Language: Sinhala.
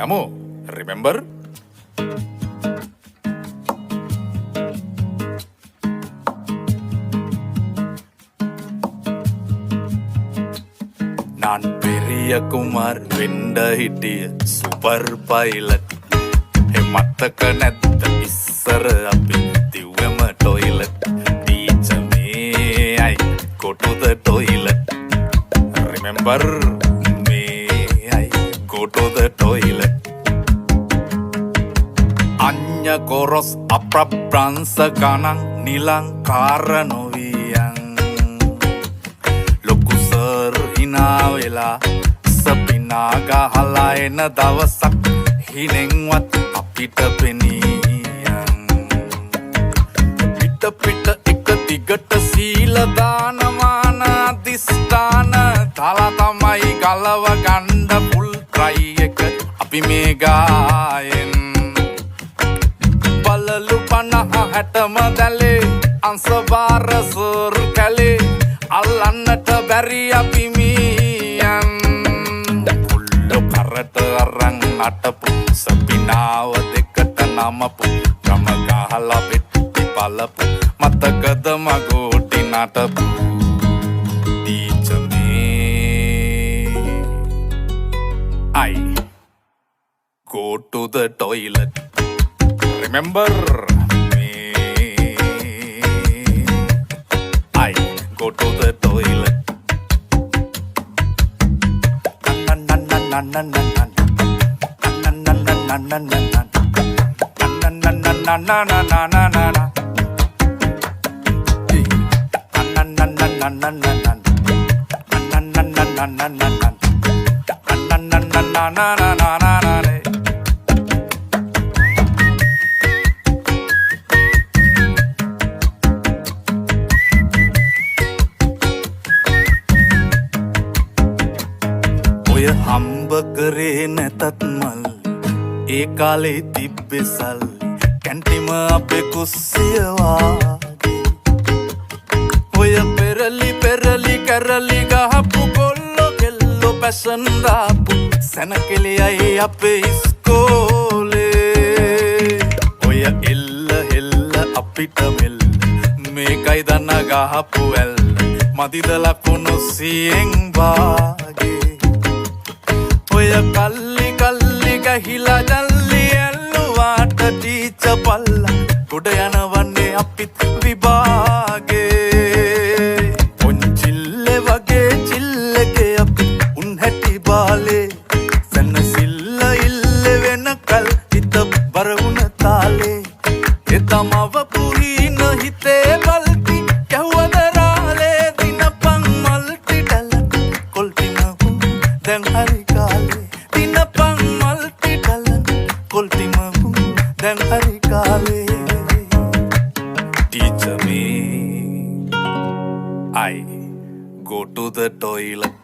යමු. Remember? நான் பெரிய குமார் வெண்ட හිටිය සුපර් පයිලට් මත්තක නැත්ත ඉස්සර අපි දිව්වම ටොයිලට් ටීචර් මේ I go to the toilet. Remember me, I go to the toilet. Anya koros aprapransa kanang nilang karanoviyan. Loku sir hina vela sapinaga hala ena dawasak hinenwat apita peniyan. Pita pita එක දිගට සීල දාන මාන අධිෂ්ඨාන දාලා තමයි ගලව ගන්න ෆුල් ට්‍රයි එක අපි මේ ගායෙන් බලලු 50 60ම දැලේ අංශවාර සර් කැලේ අල්ලන්නට බැරි අපි මීයන් කුල්ල කරට අරන් අටපු සපිනාව දෙකට නමපු ගම ගහලා පෙට්ටි පලපු මතකද මගෝටි නටපු teacher me I go to the toilet. Remember me, I go to the toilet. Na na na na na na na na na na na na na na na na na na na na. ඔය හම්බ කරේ නැතත් මල් ඒ කාලේ තිබ්බේ සල්ලි කැන්ටිම අපේ කුස්සිය වාගේ ඔය පෙරලි පෙරලි කරලි ගහපු කොල්ලෝ කෙල්ලෝ පැෂන් දාපු සැනකෙලියයි අපේ ඉස්කෝලේ ඔය එල්ල හෙල්ල අපිට මෙල්ල මේකයි දන්න ගහපු ඇල්ල මදිද ලකුණු සියෙන් වාගේ ඔය කල්ලි කල්ලි ගහිලා ජල්ලි ඇල්ලුවාට ටීචර් පල්ලා ගොඩ යනවන්නේ අපිත් විභාගේ පොන්චිල්ලේ වගේ චිල්ලකේ අපි උන් හැටි බාලේ සැනසිල්ල ඉල්ල වෙනකල් හිත බර වුණ තාලේ එතමව පුහින හිතේ බල්ටි කැව්වද රාලේ දිනපන් මල්ටි ටැලන්ට් කොල්ටිම දැන් හරි Dinapang multi-talent Ultimamu dan hari kali Teacher me I go to the toilet.